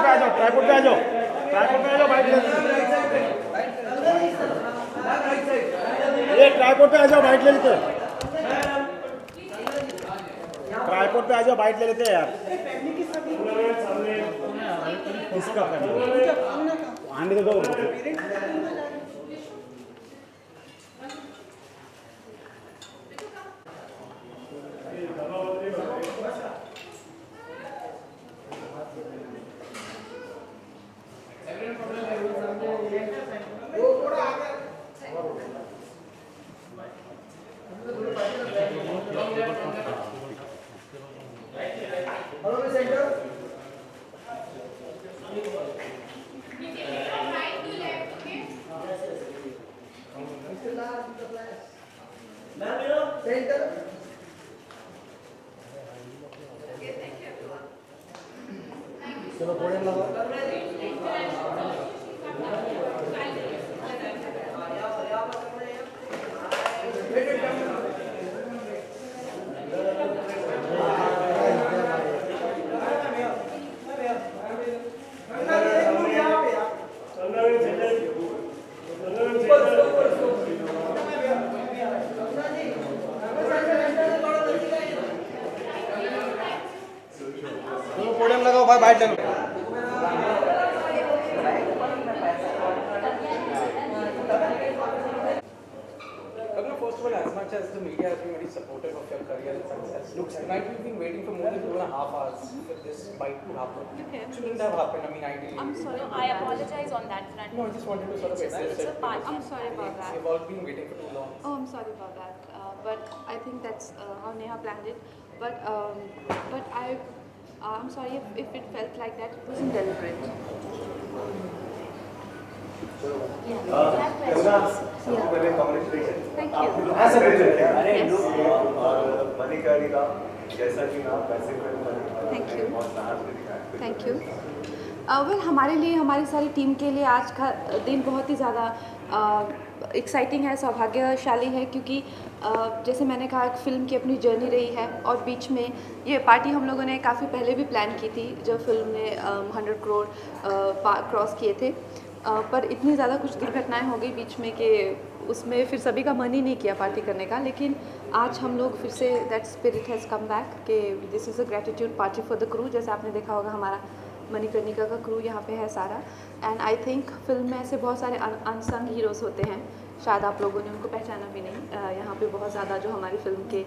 Tripod पे आ जाओ, tripod पे आ जाओ, ट्राइपॉड पे आ जाओ, बाइट ले ये ट्राइपॉड पे आ जाओ, बाइट ले लेते हैं, ट्राइपॉड पे आ जाओ, बाइट ले लेते हैं यार। इसका आने दो चलो पोडियम लगाओ। पोडियम लगाओ भाई, बाइट लगाओ। First of all, as much as the media has been very supportive of your career and success, looks tonight we've been waiting for more than 2.5 hours for this fight to happen. Okay. It shouldn't have happened. I mean, ideally. I'm sorry. I apologize on that front. No, I just wanted to sort of address It's a it. part. I'm sorry about that. We've all been waiting for too long. Oh, I'm sorry about that. But I think that's how Neha planned it. But I'm sorry if it felt like that. It wasn't deliberate. Thank you. Yes. Manikarnika जैसा कि नाम वैसे Thank you. बहुत साहस से दिखाया। Thank you. Well हमारे लिए, हमारी सारी टीम के लिए आज का दिन बहुत ही ज़्यादा एक्साइटिंग है, सौभाग्यशाली है, क्योंकि जैसे मैंने कहा फिल्म की अपनी जर्नी रही है और बीच में ये पार्टी हम लोगों ने काफ़ी पहले भी प्लान की थी जब फिल्म ने 100 करोड़ क्रॉस किए थे, पर इतनी ज़्यादा कुछ दुर्घटनाएं हो गई बीच में कि उसमें फिर सभी का मन ही नहीं किया पार्टी करने का। लेकिन आज हम लोग फिर से that spirit has come back कि this is a gratitude party for the crew. जैसे आपने देखा होगा हमारा मणिकर्णिका का क्रू यहाँ पे है सारा, एंड आई थिंक फिल्म में ऐसे बहुत सारे अनसंग हीरोज़ होते हैं, शायद आप लोगों ने उनको पहचाना भी नहीं। यहाँ पे बहुत ज़्यादा जो हमारी फिल्म के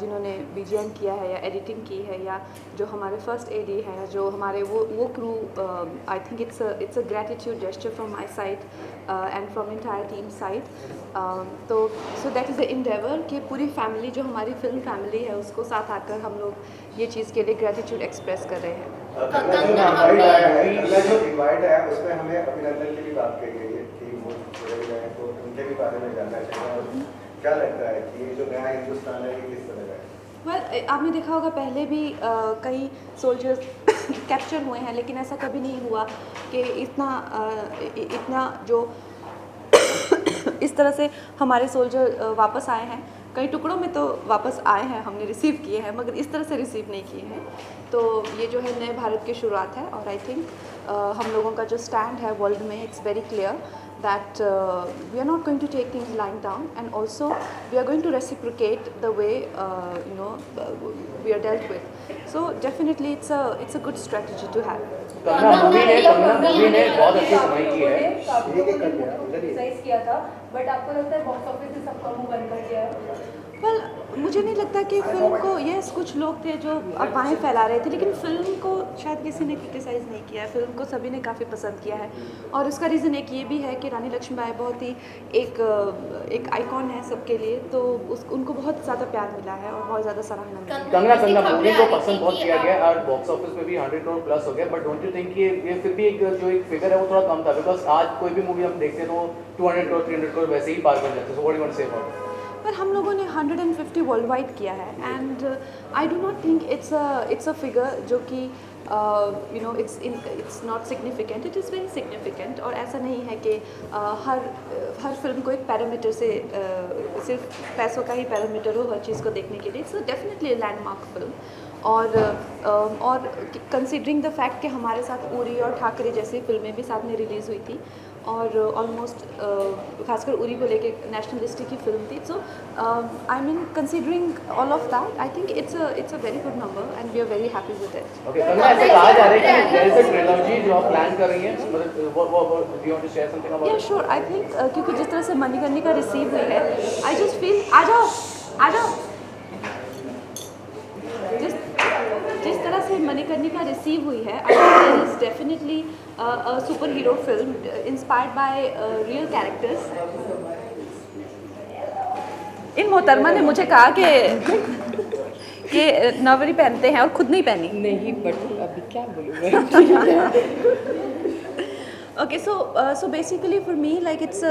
जिन्होंने बीजीएम किया है या एडिटिंग की है, या जो हमारे फर्स्ट एडी हैं, जो हमारे वो crew, I think it's a gratitude gesture from my side and from entire team side. तो so that is the endeavour कि पूरी फैमिली जो हमारी फिल्म फैमिली है उसको साथ आकर हम लोग ये चीज़ के लिए ग्रेटिट्यूड एक्सप्रेस कर रहे हैं। जो इनवाइट है उसमें हमें अभिनंदन की भी बात कही गई है कि वो जुड़े गए हैं, तो उनके भी बारे में जानना चाहिए। और क्या लगता है कि ये जो नया हिंदुस्तान है ये किस तरह का है? वेल आपने देखा होगा पहले भी कई सोल्जर्स कैप्चर हुए हैं, लेकिन ऐसा कभी नहीं हुआ कि इतना जो इस तरह से हमारे सोल्जर वापस आए हैं। कई टुकड़ों में तो वापस आए हैं, हमने रिसीव किए हैं, मगर इस तरह से रिसीव नहीं किए हैं। तो ये जो है नए भारत की शुरुआत है, और आई थिंक हम लोगों का जो स्टैंड है वर्ल्ड में, it's very clear that we are not going to take things lying down, and also we are going to reciprocate the way we are dealt with. So definitely it's a good strategy to have. Kangana movie ने बहुत अच्छी कमाई की है। Criticise किया था, but आपको लगता है बॉक्स ऑफिस से सबका मुंह बंद कर दिया है? वेल मुझे नहीं लगता कि फिल्म को, यस कुछ लोग थे जो अफवाहें फैला रहे थे, लेकिन फिल्म को शायद किसी ने क्रिटिसाइज़ नहीं किया है। फिल्म को सभी ने काफ़ी पसंद किया है, और उसका रीज़न एक ये भी है कि रानी लक्ष्मीबाई बहुत ही एक आइकॉन है सबके लिए, तो उनको बहुत ज़्यादा प्यार मिला है और बहुत ज़्यादा सराहना मिली है। कंगना मूवी को पसंद बहुत किया गया और बॉक्स ऑफिस में भी 100 करोड़ प्लस हो गया, बट डोंट यू थिंक ये फिर भी एक जो एक फिगर है वो थोड़ा कम था? बिकॉज आज कोई भी मूवी हम देखते हैं तो 200 करोड़ 300 करोड़ वैसे ही पार कर जाते हैं। So what do you want to say about it? पर हम लोगों ने 150 वर्ल्ड वाइड किया है, and I do not think it's a figure जो कि it's not significant, it is very significant. और ऐसा नहीं है कि हर फिल्म को एक पैरामीटर से सिर्फ पैसों का ही पैरामीटर हो हर चीज़ को देखने के लिए। इट्स डेफिनेटली लैंडमार्क फिल्म, और कंसिडरिंग द फैक्ट कि हमारे साथ उरी और ठाकरे जैसी फिल्में भी साथ में रिलीज़ हुई थी और ऑलमोस्ट खासकर उरी को लेके नेशनलिस्टिक की फिल्म थी, so I mean considering all of that I think it's a very good number and we are very happy with it. Okay, Kangana ऐसे कहा जा रहा है कि देयर इज अ ट्रिलॉजी जो आप प्लान कर रही हैं, मतलब वो do you want to share something about? या श्योर, आई थिंक क्योंकि जिस तरह से मणिकर्णिका रिसीव हुई है, आई जस्ट फील आ जाओ जिस तरह से मणिकर्णिका रिसीव हुई है, I think there is definitely a super hero film inspired by real characters. इन मोहतरमा ने मुझे कहा कि नवरी पहनते हैं और खुद नहीं पहनी। नहीं, बट अभी क्या बोलूँ मैं। Okay, so basically for me, like it's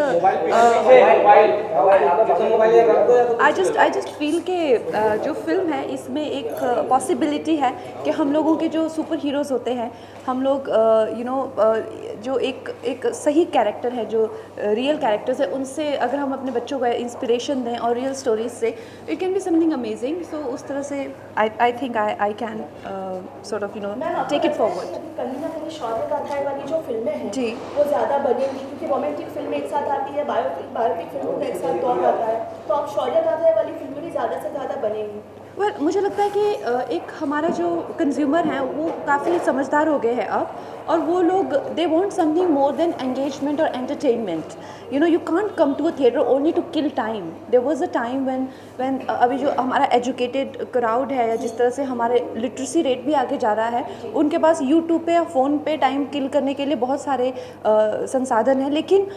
I just feel कि जो फिल्म है इसमें एक पॉसिबिलिटी है कि हम लोगों के जो सुपर हीरोज़ होते हैं, हम लोग जो एक सही कैरेक्टर है, जो रियल कैरेक्टर्स है, उनसे अगर हम अपने बच्चों को इंस्पिरेशन दें और रियल स्टोरीज से, it can be something amazing. So उस तरह से I think I can sort of take it forward. कहीं ना कहीं शौर्य गाथाएं वाली जो फिल्में हैं जी, वो ज़्यादा बनेंगी, क्योंकि रोमांटिक फिल्म एक साथ आती है, बायोपिक फिल्मों का एक साथ दौर आता है, तो अब शौर्य गाथाएं वाली फिल्में भी ज़्यादा से ज़्यादा बनेंगी। मुझे लगता है कि एक हमारा जो कंज्यूमर है वो काफ़ी समझदार हो गए हैं अब, और वो लोग they want something more than engagement और entertainment. You can't come to a theatre only to kill time. There was a time when अभी जो हमारा एजुकेटेड क्राउड है, या जिस तरह से हमारे लिटरेसी रेट भी आगे जा रहा है, उनके पास यूट्यूब पे या फ़ोन पे टाइम किल करने के लिए बहुत सारे संसाधन हैं, लेकिन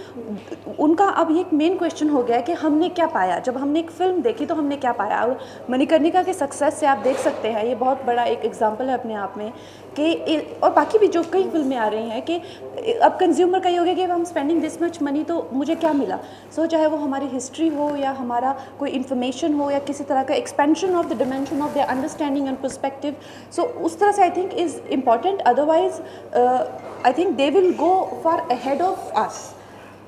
उनका अब ये एक मेन क्वेश्चन हो गया है कि हमने क्या पाया। जब हमने एक फ़िल्म देखी तो हमने क्या पाया। अब मणिकर्णिका के सक्सेस से आप देख सकते हैं, ये बहुत बड़ा एक एग्जाम्पल है अपने आप में कि, और बाकी भी जो कई फिल्में आ रही हैं कि अब कंज्यूमर का ये हो गया कि अब हम स्पेंडिंग दिस मच मनी तो मुझे क्या मिला। सो चाहे वो हमारी हिस्ट्री हो या हमारा कोई इन्फॉर्मेशन हो या किसी तरह का expansion of the dimension of the understanding and perspective, so उस तरह से I think is important. Otherwise I think they will go for ahead of us.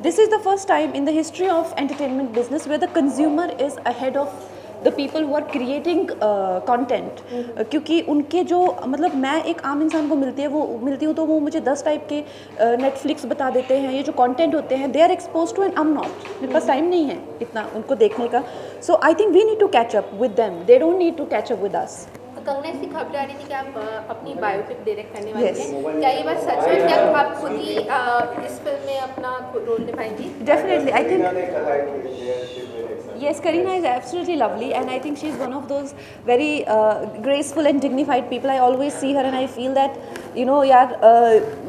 This is the first time in the history of entertainment business where the consumer is ahead of the people who are creating content। क्योंकि उनके जो मतलब मैं एक आम इंसान को मिलती हूँ तो वो मुझे 10 टाइप के नेटफ्लिक्स बता देते हैं। ये जो कंटेंट होते हैं they are expose to and I am not, मेरे पास टाइम नहीं है इतना उनको देखने का। So I think we need to catch up with them, they don't need to catch up with us. Kangana, इसकी खबर आ रही थी कि आप अपनी बायोपिक डायरेक्ट करने वाली हैं, क्या ये बात सच है? क्या आप खुद ही इस फिल्म में अपना role निभाएंगी? Definitely, I think yes, Kareena is absolutely lovely and I think she is one of those very graceful and dignified people. I always see her and I feel that यार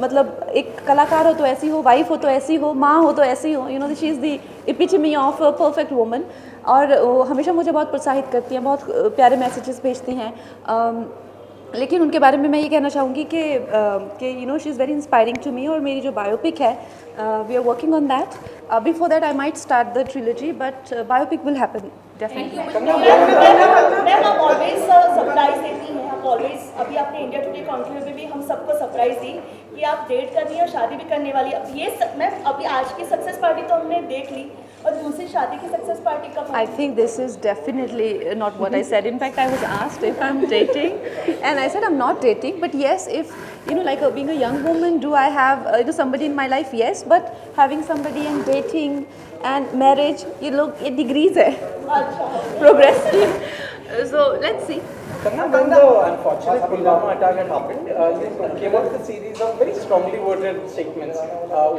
मतलब एक कलाकार हो तो ऐसी हो, वाइफ हो तो ऐसी हो, माँ हो तो ऐसी हो, she is the epitome of a perfect woman। और वो हमेशा मुझे बहुत प्रोत्साहित करती हैं, बहुत प्यारे मैसेजेस भेजती हैं। लेकिन उनके बारे में मैं ये कहना चाहूँगी कि she is very inspiring to me. और मेरी जो बायोपिक है, we are working on that. Before that I might start the trilogy, but biopic will happen definitely. आप ऑलवेज सरप्राइज देती हैं, आप ऑलवेज, अभी आपने इंडिया टुडे कॉन्क्लेव में भी हम सबको सरप्राइज दी कि आप डेट कर रही हैं और शादी भी करने वाली है। अब ये मैं अभी आज की सक्सेस पार्टी तो हमने देख ली, और दूसरी शादी की सक्सेस पार्टी कब? I think this is definitely not what I said. In fact, I was asked if I'm dating, and I said I'm not dating. But yes, if like being a young woman, do I have somebody in my life? Yes, but having somebody and dating and marriage, ये degrees है, progressive. So let's see. Kanna, when the unfortunate Pulwama attack had happened, you came out with a series of very strongly worded statements.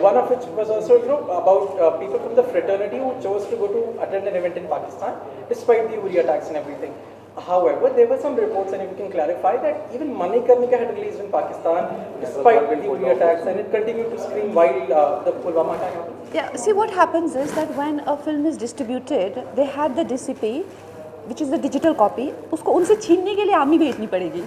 One of which was also, about people from the fraternity who chose to go to attend an event in Pakistan, despite the Uri attacks and everything. However, there were some reports, and if you can clarify, that even Manikarnika had released in Pakistan, despite the Uri attacks, and it continued to scream while the Pulwama attack happened. Yeah, see what happens is that when a film is distributed, they had the DCP, which is the digital copy, उसको उनसे छीनने के लिए army भेजनी पड़ेगी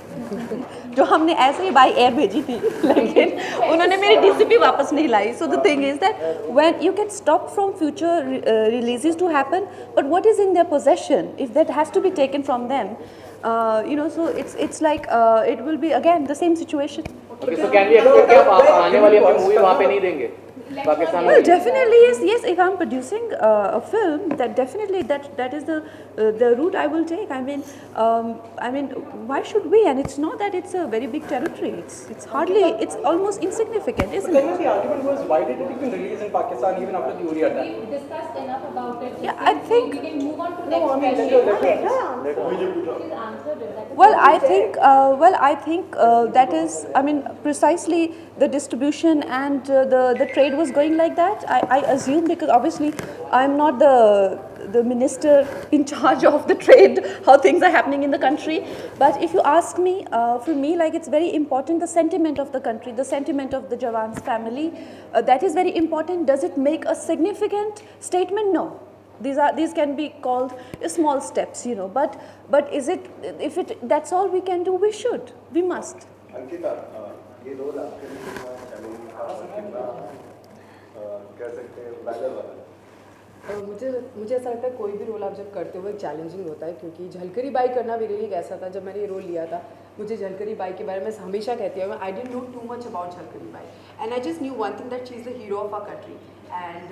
जो हमने ऐसे ही बाय एयर भेजी थी, लेकिन उन्होंने मेरी DCP वापस नहीं लाई। So the thing is that when you can stop from future releases to happen, but what is in their possession, if that has to be taken from them, so it's like it will be again the same situation. Okay, so can we expect कि आप आने वाली अपनी movie वहाँ पे नहीं देंगे? Pakistan Well, definitely yes. If I'm producing a film, that definitely that is the route I will take. I mean, why should we? And it's not that it's a very big territory. It's almost insignificant, isn't Then it? the argument was, why did it even release in Pakistan even after the Uri attack? We've discussed enough about it. Yeah, I think. We can move on to No, I mean, next let question. her- She's answered it. That is Well, I think that is, I mean, precisely the distribution and the trade was going like that. I assume, because obviously I'm not the minister in charge of the trade, how things are happening in the country. But if you ask me, for me, like, it's very important, the sentiment of the country, the sentiment of the Jawan's family, that is very important. Does it make a significant statement? No. These can be called small steps, you know. But is it, if it, that's all we can do, we should, we must. Ankita, ये role आपके लिए कितना challenging था और कितना कह सकते हैं बैनर वाला? मुझे ऐसा लगता है कोई भी रोल आप जब करते हो वो चैलेंजिंग होता है, क्योंकि झलकरी बाई करना मेरे लिए कैसा था, जब मैंने ये रोल लिया था, मुझे झलकरी बाई के बारे में हमेशा कहती हूँ, I didn't know too much about Jhalkari Bai, and I just knew one thing that she is the hero of our country, and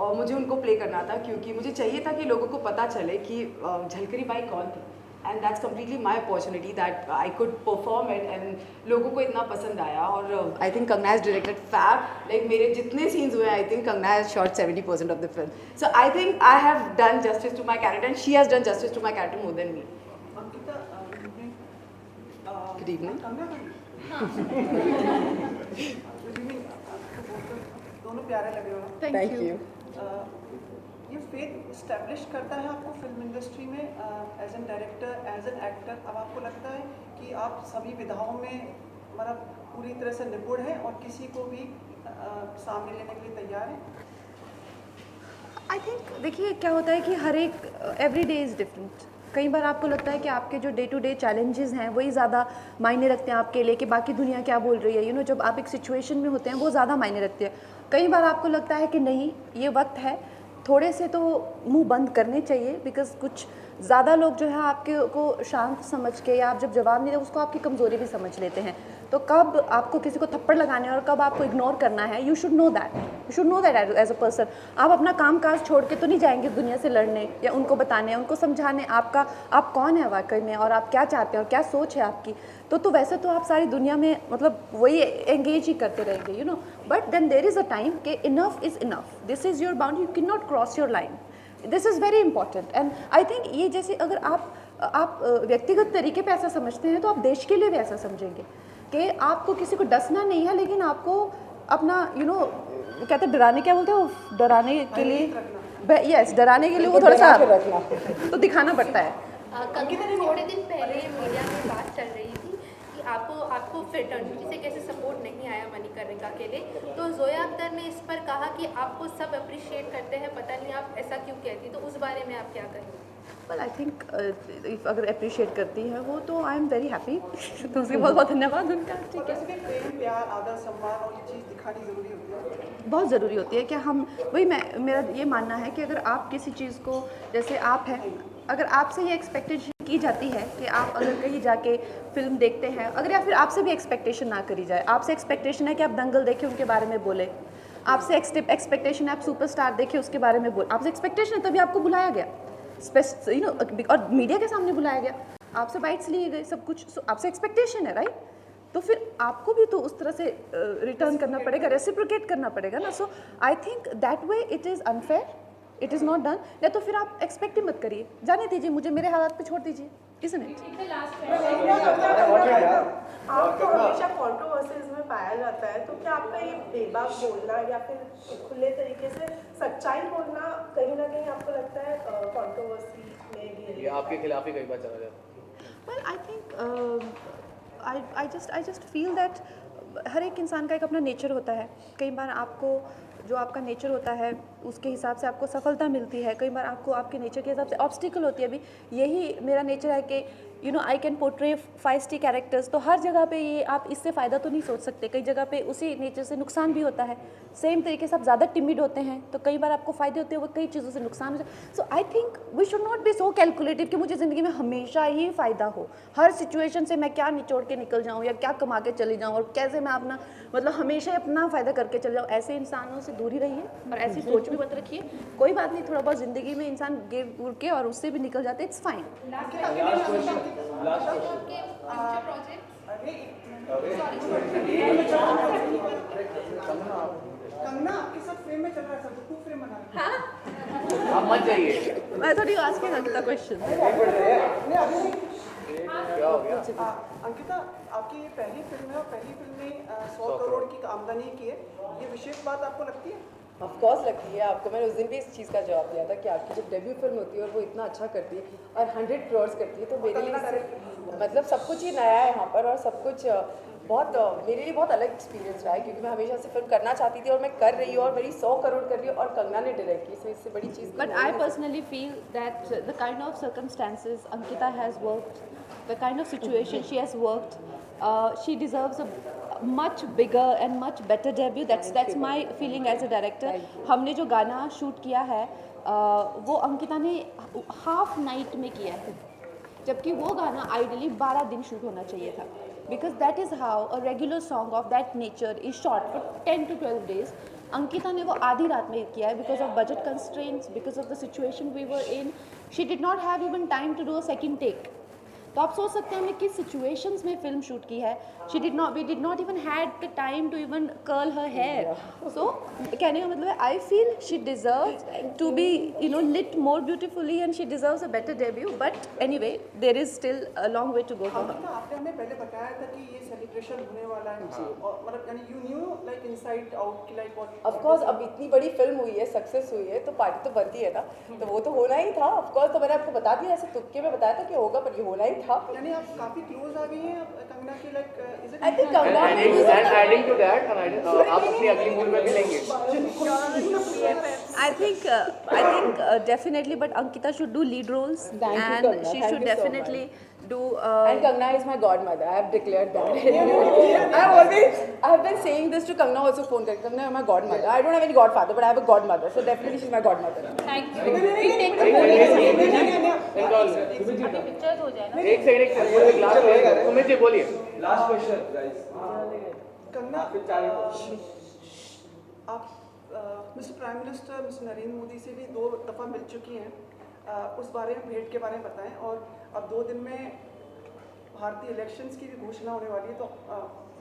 और मुझे उनको प्ले करना था, क्योंकि मुझे चाहिए था कि लोगों को पता चले कि झलकरी बाई कौन थी, and that's completely my opportunity that I could perform it, and लोगों को इतना पसंद आया. और I think Kangana has directed fab, like मेरे जितने सीन्स हुए I think Kangana has shot 70% of the film. So I think I have done justice to my character and she has done justice to my character more than me. Good evening. दोनों प्यारे लगे हो. Thank you. ये faith establish करता है आपको film industry में as an director, as an actor. अब आपको लगता है कि आप सभी विधाओं में मतलब पूरी तरह से निपुण हैं और किसी को भी सामने लेने के लिए तैयार हैं? आई थिंक, देखिए क्या होता है कि हर एक एवरी डे इज़ डिफरेंट. कई बार आपको लगता है कि आपके जो डे टू डे चैलेंजेस हैं वही ज़्यादा मायने रखते हैं आपके लिए, कि बाकी दुनिया क्या बोल रही है, यू नो, जब आप एक सिचुएशन में होते हैं वो ज़्यादा मायने रखते हैं. कई बार आपको लगता है कि नहीं, ये वक्त है थोड़े से तो मुंह बंद करने चाहिए, बिकॉज कुछ ज़्यादा लोग जो है आपके को शांत समझ के, या आप जब जवाब नहीं दे उसको आपकी कमज़ोरी भी समझ लेते हैं. तो कब आपको किसी को थप्पड़ लगाने और कब आपको इग्नोर करना है, you should know that as a person. आप अपना काम काज छोड़ के तो नहीं जाएंगे दुनिया से लड़ने या उनको बताने, उनको समझाने आप कौन है वाकई में, और आप क्या चाहते हैं और क्या सोच है आपकी. तो वैसे तो आप सारी दुनिया में मतलब वही एंगेज ही करते रहेंगे, you know. But then there is a time कि enough is enough, this is your boundary, you can not cross your line. This is very important. And I think ये जैसे अगर आप व्यक्तिगत तरीके पे ऐसा समझते हैं तो आप देश के लिए भी ऐसा समझेंगे कि आपको किसी को डसना नहीं है, लेकिन आपको अपना, यू नो, कहते हैं डराने, क्या बोलते हैं वो, डराने के लिए, यस, डराने के लिए वो थोड़ा सा तो दिखाना पड़ता है. थोड़े दिन पहले मीडिया में बात चल रही थी कि आपको फ्रेटर्निटी से कैसे सपोर्ट नहीं आया मणिकर्णिका के लिए, तो जोया अख्तर ने इस पर कहा कि आपको सब अप्रिशिएट करते हैं, पता नहीं आप ऐसा क्यों कहती, तो उस बारे में आप क्या करेंगे? वेल, आई थिंक इफ अगर अप्रिशिएट करती है वो, तो आई एम वेरी हैप्पी. तो उसके बहुत बहुत धन्यवाद उनका. ठीक है, प्रेम, प्यार, आदर, सम्मान और ये चीज़ दिखानी ज़रूरी होती है. बहुत ज़रूरी होती है कि हम वही, मेरा ये मानना है कि अगर आप किसी चीज़ को, जैसे आप हैं, अगर आपसे ये एक्सपेक्टेशन की जाती है कि आप अगर कहीं जाके फिल्म देखते हैं, अगर या फिर आपसे भी एक्सपेक्टेशन ना करी जाए, आपसे एक्सपेक्टेशन है कि आप दंगल देखें उनके बारे में बोले, आपसे एक्सपेक्टेशन है आप सुपरस्टार देखें उसके बारे में बोले, आपसे एक्सपेक्टेशन है तभी आपको बुलाया गया, यू नो, और मीडिया के सामने बुलाया गया, आपसे बाइट्स लिए गए, सब कुछ, so, आपसे एक्सपेक्टेशन है, राइट. तो फिर आपको भी तो उस तरह से रिटर्न करना पड़ेगा, रेसिप्रोकेट करना पड़ेगा ना. So I think that way it is unfair, it is not done. या तो फिर आप एक्सपेक्ट ही मत करिए, जाने दीजिए मुझे, मेरे हालात पे छोड़ दीजिए, isn't it? आपको हमेशा कंट्रोवर्सीज में पाया जाता है, तो क्या आपका ये बेबाक बोलना या फिर खुले तरीके से सच्चाई बोलना कहीं ना कहीं आपको लगता है कंट्रोवर्सी में भी ये आपके खिलाफ ही कई बार चला जाता है? Well, I think I just feel that हर एक इंसान का एक अपना नेचर होता है. कई बार आपको जो आपका नेचर होता है उसके हिसाब से आपको सफलता मिलती है, कई बार आपको आपके नेचर के हिसाब से ऑब्स्टिकल होती है. अभी यही मेरा नेचर है कि you know I can portray feisty characters, तो हर जगह पे ये आप इससे फ़ायदा तो नहीं सोच सकते, कई जगह पे उसी नेचर से नुकसान भी होता है। सेम तरीके से आप ज़्यादा टिमिड होते हैं तो कई बार आपको फ़ायदे होते हैं, वो कई चीज़ों से नुकसान हो जाए। So I think we should not be so calculative कि मुझे ज़िंदगी में हमेशा ही फ़ायदा हो, हर सिचुएशन से मैं क्या निचोड़ के निकल जाऊँ या क्या कमा के चली जाऊँ और कैसे मैं अपना मतलब हमेशा अपना फ़ायदा करके चले जाऊँ। ऐसे इंसानों से दूर ही रहिए और ऐसी सोच भी मत रखिए। कोई बात नहीं, थोड़ा बहुत ज़िंदगी में इंसान गिर उड़ के और उससे भी निकल जाते, इट्स फाइन। कंगना आपके साथ फ्रेम में चल रहा है सर, तो फ्रेम बना रहा है। आप मत जाइए। I thought you were asking Ankita question. क्या हो गया? अंकिता, आपकी ये पहली फिल्म है और पहली फिल्म में 100 करोड़ की आमदनी की है, ये विशेष बात आपको लगती है? ऑफ कोर्स लगती है। आपको मैंने उस दिन भी इस चीज़ का जवाब दिया था कि आपकी जब डेब्यू फिल्म होती है और वो इतना अच्छा करती है और 100 करोड़ करती है, तो मेरे लिए मतलब सब कुछ ही नया है यहाँ पर और सब कुछ बहुत मेरे लिए बहुत अलग एक्सपीरियंस रहा है, क्योंकि मैं हमेशा से फिल्म करना चाहती थी और मैं कर रही हूँ और मेरी 100 करोड़ कर रही हूँ और कंगना ने डायरेक्ट की, सो इससे बड़ी चीज़। But I personally feel that the kind of circumstances Ankita has worked, the kind of situation she has worked, she deserves a much bigger and much better debut. That's my feeling as a director. हमने जो गाना shoot किया है वो अंकिता ने half night में किया है, जबकि वो गाना आइडियली 12 दिन शूट होना चाहिए था, because that is how a regular song of that nature is shot for 10 to 12 days. Ankita ने वो आधी रात में किया है because of budget constraints, because of the situation we were in. She did not have even time to do a second take. तो आप सोच सकते हैं हमने किस सिचुएशंस में फिल्म शूट की है। We did not even had the time to even curl her hair. So कहने का मतलब है I feel she deserves to be you know lit more beautifully and she deserves a better debut, but anyway there is still a long way to go for her. आपने हमें पहले बताया था कि ये सेलिब्रेशन होने वाला है और मतलब यानी you new like inside out कि लाइक व्हाट। ऑफ कोर्स अब इतनी बड़ी फिल्म हुई है, सक्सेस हुई है, तो पार्टी तो बनती है ना, तो वो तो होना ही था। ऑफ कोर्स तो मैंने आपको बता दिया, ऐसे तुक्के में बताया था कि होगा, पर ये होना ही था। यानी आप काफी क्लोज आ गई हैं कंगना की, like is it? I think Kangana adding to that आप अपनी अगली मूवी में भी लेंगे। I think definitely, but Ankita should do lead roles. Thank you, and Kanna. she Thank should you so definitely do. And Kanna is my godmother. I have declared that. I have been saying this to Kanna also. Phone कर, Kanna is my godmother. I don't have any godfather, but I have a godmother. So definitely she's my godmother. Thank you. We take the pictures हो जाए ना। एक second last Sumit ji बोलिए। Last question guys. Kangana, आप mister prime minister mister Narendra Modi से भी 2 दफ़ा मिल चुकी हैं, उस बारे में भेंट के बारे में बताएं। और अब 2 दिन में भारतीय इलेक्शंस की भी घोषणा होने वाली है, तो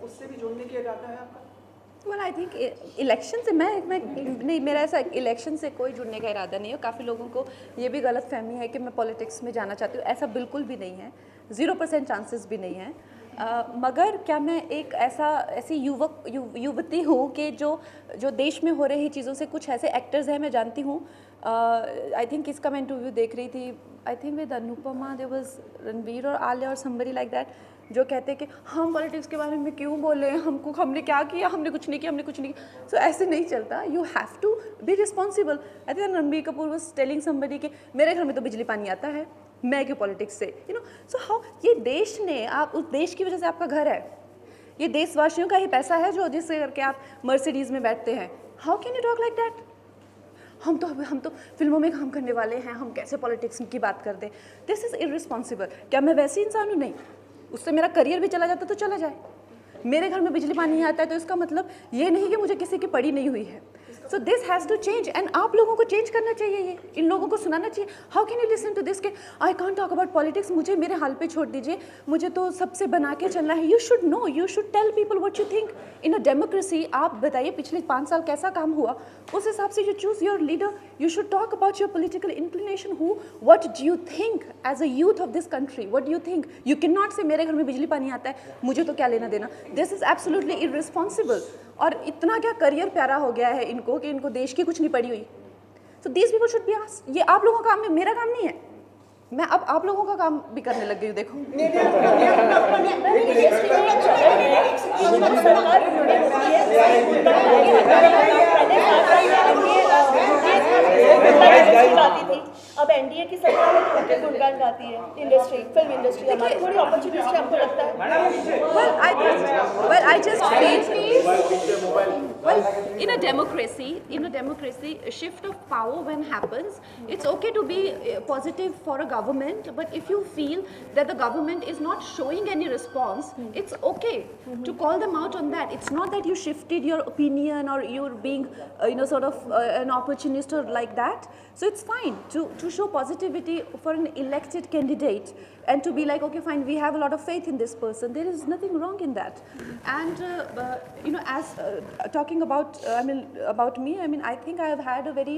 उससे भी जुड़ने की इरादा है आपका? Well, I think इलेक्शन से मैं नहीं, मेरा ऐसा इलेक्शन से कोई जुड़ने का इरादा नहीं है। काफ़ी लोगों को ये भी गलत फहमी है कि मैं पॉलिटिक्स में जाना चाहती हूँ, ऐसा बिल्कुल भी नहीं है, 0% चांसेस भी नहीं है। मगर क्या मैं एक ऐसी युवती हूँ कि जो देश में हो रही चीज़ों से कुछ ऐसे एक्टर्स हैं, मैं जानती हूँ। आई थिंक इसका मैं इंटरव्यू देख रही थी, I think with Anupama, there was Ranveer और आलिया और समबडी लाइक दैट, जो कहते हैं कि हम पॉलिटिक्स के बारे में क्यों बोले, हमने क्या किया, हमने कुछ नहीं किया। सो ऐसे नहीं चलता, you have to be responsible. I think Ranbir Kapoor was telling somebody कि मेरे घर में तो बिजली पानी आता है, मैं क्यों पॉलिटिक्स से, यू नो। सो हाउ ये देश ने, आप उस देश की वजह से आपका घर है, ये देशवासियों का ही पैसा है जो जिससे करके आप मर्सिडीज़ में बैठते हैं। How can you talk like that? हम तो फिल्मों में काम करने वाले हैं, हम कैसे पॉलिटिक्स की बात कर दें? This is irresponsible. क्या मैं वैसी इंसान हूँ? नहीं, उससे मेरा करियर भी चला जाता तो चला जाए। मेरे घर में बिजली पानी नहीं आता है तो इसका मतलब ये नहीं कि मुझे किसी की पड़ी नहीं हुई है। So this has to change and आप लोगों को चेंज करना चाहिए, ये इन लोगों को सुनाना चाहिए। How can you listen to this के I can't talk about politics, मुझे मेरे हाल पे छोड़ दीजिए, मुझे तो सबसे बना के चलना है। You should know, you should tell people what you think in a democracy. आप बताइए पिछले 5 साल कैसा काम हुआ, उस हिसाब से you choose your leader. You should talk about your political inclination, who what do you think as a youth of this country, what do you think. You can not say मेरे घर में बिजली पानी आता है, मुझे तो क्या लेना देना। This is absolutely irresponsible. और इतना क्या करियर प्यारा हो गया है इनको कि इनको देश की कुछ नहीं पड़ी हुई। So these people should be asked. ये आप लोगों का काम है, मेरा काम नहीं है। मैं अब आप लोगों का काम भी करने लग गई हूँ, देखो। अब एनडीए की सरकार है, उनके गुणगान चाहती है इंडस्ट्री, फिल्म इंडस्ट्री हमारी थोड़ी अपॉर्चुनिटी आपको लगता है? Well, I just feel, well, in a democracy, a shift of power when happens, it's okay to be positive for a government, but if you feel that the government is not showing any response, it's okay to call them out on that. It's not that you shifted your opinion or you're being, sort of an opportunist or like that. So it's fine to show positivity for an elected candidate and to be like, okay, fine, we have a lot of faith in this person. There is nothing wrong in that. And as talking about, about me, I think I have had a very,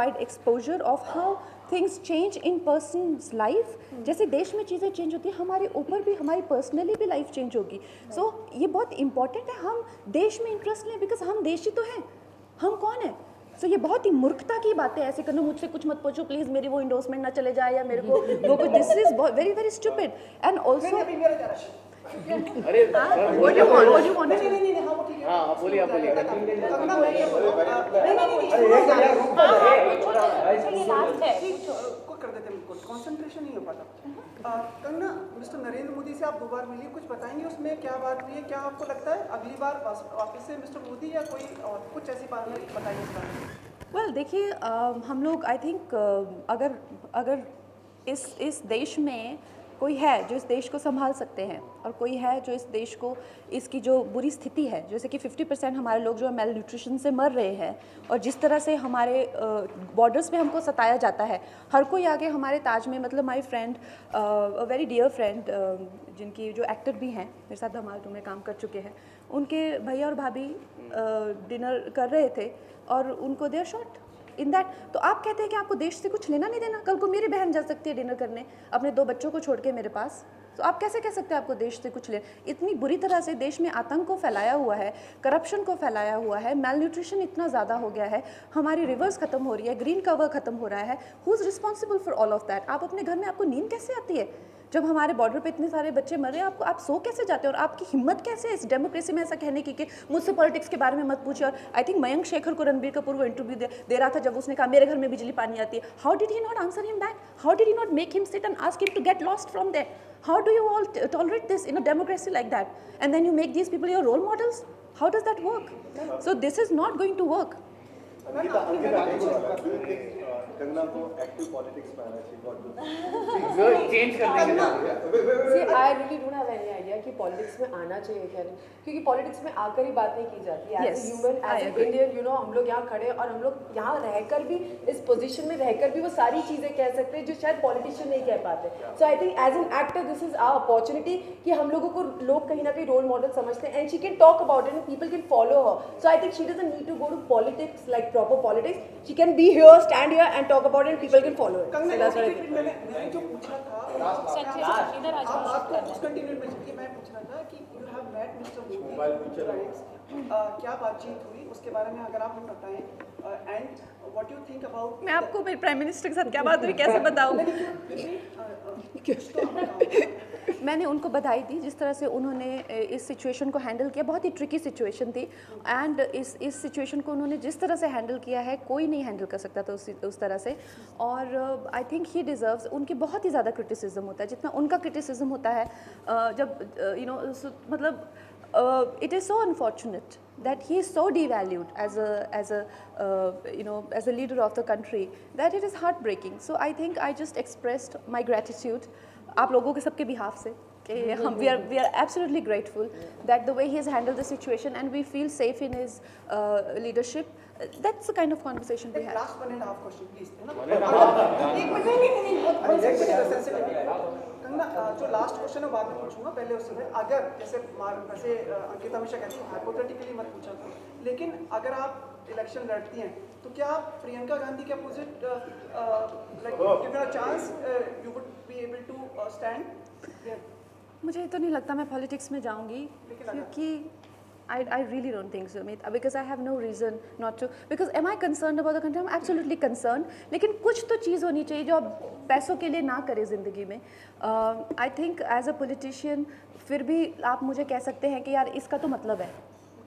wide exposure of how things change in person's life. जैसे देश में चीज़ें change होती हैं, हमारे ऊपर भी, हमारी पर्सनली भी लाइफ चेंज होगी. So ये बहुत इंपॉर्टेंट है, हम देश में इंटरेस्ट लें, बिकॉज हम देशी तो हैं, हम कौन है. सो ये बहुत ही मूर्खता की बातें ऐसे करना, मुझसे कुछ मत पूछो प्लीज, मेरी वो इंडोर्समेंट ना चले जाए या मेरे को वो कुछ, this is very very stupid. And also अरे व्हाट यू वांट हाँ बोलिए आप बोलिए. को कर देते हैं, कंसंट्रेशन नहीं हो पाता. कंगना, मिस्टर नरेंद्र मोदी से आप 2 बार मिली, कुछ बताएंगे उसमें क्या बात हुई है? क्या आपको लगता है अगली बार वापस से मिस्टर मोदी या कोई और कुछ ऐसी बात बताइए इसका. वेल देखिए, हम लोग आई थिंक अगर इस देश में कोई है जो इस देश को संभाल सकते हैं और कोई है जो इस देश को, इसकी जो बुरी स्थिति है, जैसे कि 50% हमारे लोग जो है मेल न्यूट्रिशन से मर रहे हैं, और जिस तरह से हमारे बॉर्डर्स पे हमको सताया जाता है, हर कोई आगे हमारे ताज में, मतलब my friend, a very dear friend, जिनकी जो एक्टर भी हैं, मेरे साथ धमाल 2 में काम कर चुके हैं, उनके भैया और भाभी डिनर कर रहे थे और उनको they are shot in that. तो आप कहते हैं कि आपको देश से कुछ लेना नहीं देना. कल को मेरी बहन जा सकती है डिनर करने अपने 2 बच्चों को छोड़ के मेरे पास, तो आप कैसे कह सकते हैं आपको देश से कुछ ले. इतनी बुरी तरह से देश में आतंक को फैलाया हुआ है, करप्शन को फैलाया हुआ है, मेल न्यूट्रिशन इतना ज़्यादा हो गया है, हमारी रिवर्स खत्म हो रही है, ग्रीन कवर खत्म हो रहा है. Who is responsible for all of that? आप अपने घर में, आपको नींद कैसे आती है जब हमारे बॉर्डर पे इतने सारे बच्चे मर रहे हैं? आप सो कैसे जाते हैं? और आपकी हिम्मत कैसे है इस डेमोक्रेसी में ऐसा कहने की कि मुझसे पॉलिटिक्स के बारे में मत पूछिए. और आई थिंक मयंक शेखर को रणबीर कपूर वो इंटरव्यू दे रहा था, जब उसने कहा मेरे घर में बिजली पानी आती है. How did he not answer him back? How did he not make him sit and ask him to get lost from there? How do you all tolerate this in a democracy like that? And then you make these people your role models? How does that work? So this is not going to work. Kangana को active politics में आना चाहिए, change करने के लिए. See, I really don't have any idea कि politics में आना चाहिए क्या नहीं, क्योंकि पॉलिटिक्स में आकर ही बात नहीं की जाती है. As a human, as an Indian, हम लोग यहाँ खड़े और हम लोग यहाँ रहकर भी, इस पोजीशन में रहकर भी वो सारी चीज़ें कह सकते हैं जो शायद पॉलिटिशियन नहीं कह पाते. So I think as an actor this is our opportunity कि हम लोगों को लोग कहीं ना कहीं रोल मॉडल समझते हैं, and she can talk about it and people can follow her. So I think she doesn't need to go to politics like proper politics. She can be here, stand here and talk about it, people can follow it. मैंने जो पूछा था आपको उस continue में चाहिए, मैं पूछ रहा था कि you have met mister Modi, क्या बातचीत हुई उसके बारे में अगर आप हमें बताएं. And what you think about, मैं आपको मेरे प्राइम मिनिस्टर के साथ क्या बात हुई कैसे बताऊँ? मैंने उनको बधाई दी जिस तरह से उन्होंने इस सिचुएशन को हैंडल किया. बहुत ही ट्रिकी सिचुएशन थी, एंड इस सिचुएशन को उन्होंने जिस तरह से हैंडल किया है, कोई नहीं हैंडल कर सकता था उस तरह से. और आई थिंक ही डिज़र्व्स, उनकी बहुत ही ज़्यादा क्रिटिसिज्म होता है, जितना उनका क्रिटिसिज्म होता है, जब मतलब it is so unfortunate that he is so devalued as a leader of the country that it is heartbreaking. So I think I just expressed my gratitude आप लोगों के सबके behalf से कि हम we are absolutely grateful that the way he has handled the situation and we feel safe in his leadership. That's the kind of conversation we had. Last 1.5 question please. Kangana, जो last question है बाद में पूछूंगा, पहले उससे मैं, अगर जैसे अंकिता हमेशा कहती है हाइपोथेटिकली मत पूछा था, लेकिन अगर आप इलेक्शन लड़ती हैं तो क्या आप प्रियंका गांधी के opposite like given a chance you would be able to stand? मुझे तो नहीं लगता मैं पॉलिटिक्स में जाऊंगी, क्योंकि I really don't think so, because I have no reason not to. Because am I concerned about the country? I'm absolutely concerned. लेकिन कुछ तो चीज़ होनी चाहिए जो आप पैसों के लिए ना करें ज़िंदगी में. I think as a politician फिर भी आप मुझे कह सकते हैं कि यार इसका तो मतलब है.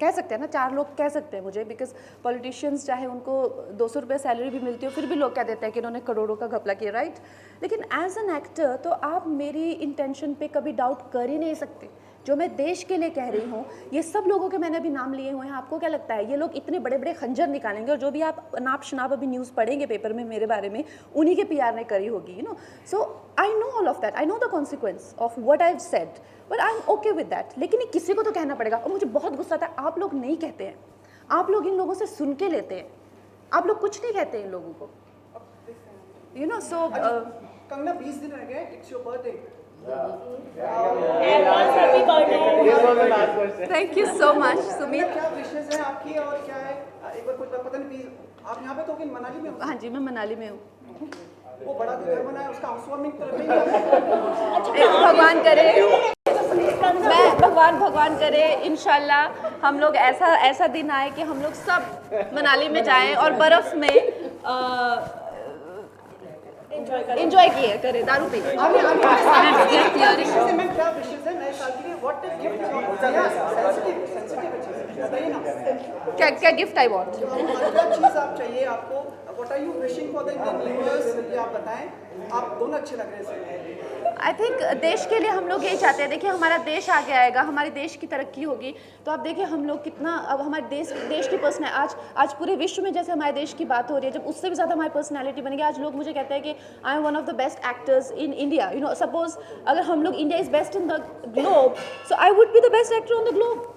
कह सकते हैं ना, 4 लोग कह सकते हैं मुझे, बिकॉज पॉलिटिशियंस चाहे उनको 200 रुपये सैलरी भी मिलती हो फिर भी लोग कह देते हैं कि इन्होंने करोड़ों का घपला किया, राइट। लेकिन एज एन एक्टर तो आप मेरी इंटेंशन पे कभी डाउट कर ही नहीं सकते। जो मैं देश के लिए कह रही हूँ, ये सब लोगों के मैंने अभी नाम लिए हुए हैं, आपको क्या लगता है ये लोग इतने बड़े बड़े खंजर निकालेंगे, और जो भी आप नाप शनाप अभी न्यूज़ पढ़ेंगे पेपर में मेरे बारे में, उन्हीं के PR ने करी होगी, you know. So I know all of that, I know the consequence of what I have said, but I am okay with that. लेकिन ये किसी को तो कहना पड़ेगा, और मुझे बहुत गुस्सा आता है आप लोग नहीं कहते हैं, आप लोग इन लोगों से सुन के लेते हैं, आप लोग कुछ नहीं कहते इन लोगों को, यू नो। सो कंगना 20 दिन रह गए, it's your birthday. Happy birthday. Thank you so much Sumit. क्या विशेष है आपकी और क्या है, एक बार कुछ पता नहीं प्लीज, आप यहाँ पे तो कि मनाली में हो? हाँ जी, मैं मनाली में हूँ। वो बड़ा घर बना है, उसका हाउस वार्मिंग तो नहीं भगवान करे, मैं भगवान करे इंशाल्लाह हम लोग ऐसा दिन आए कि हम लोग सब मनाली में जाएं और बर्फ में एंजॉय किए करें, दारू पी। क्या विशेष है नए साल के लिए, व्हाट इज गिफ्ट बताइए ना, क्या गिफ्ट आई वांट, क्या चीज आप चाहिए आपको, what are you wishing for the Indian viewers, ये आप बताएं। आप दोनों अच्छे लग रहे हैं। आई थिंक देश के लिए हम लोग यही चाहते हैं, देखिए हमारा देश आगे आएगा, हमारे देश की तरक्की होगी, तो आप देखिए हम लोग कितना, अब हमारे देश की पर्सनैलिटी आज पूरे विश्व में जैसे हमारे देश की बात हो रही है, जब उससे भी ज़्यादा हमारी पर्सनैलिटी बनेगी। आज लोग मुझे कहते हैं कि I am one of the best actors in India, you know. Suppose अगर हम लोग India is best in the globe, so I would be the best actor on the globe,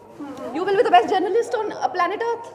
you will be the best journalist on planet Earth.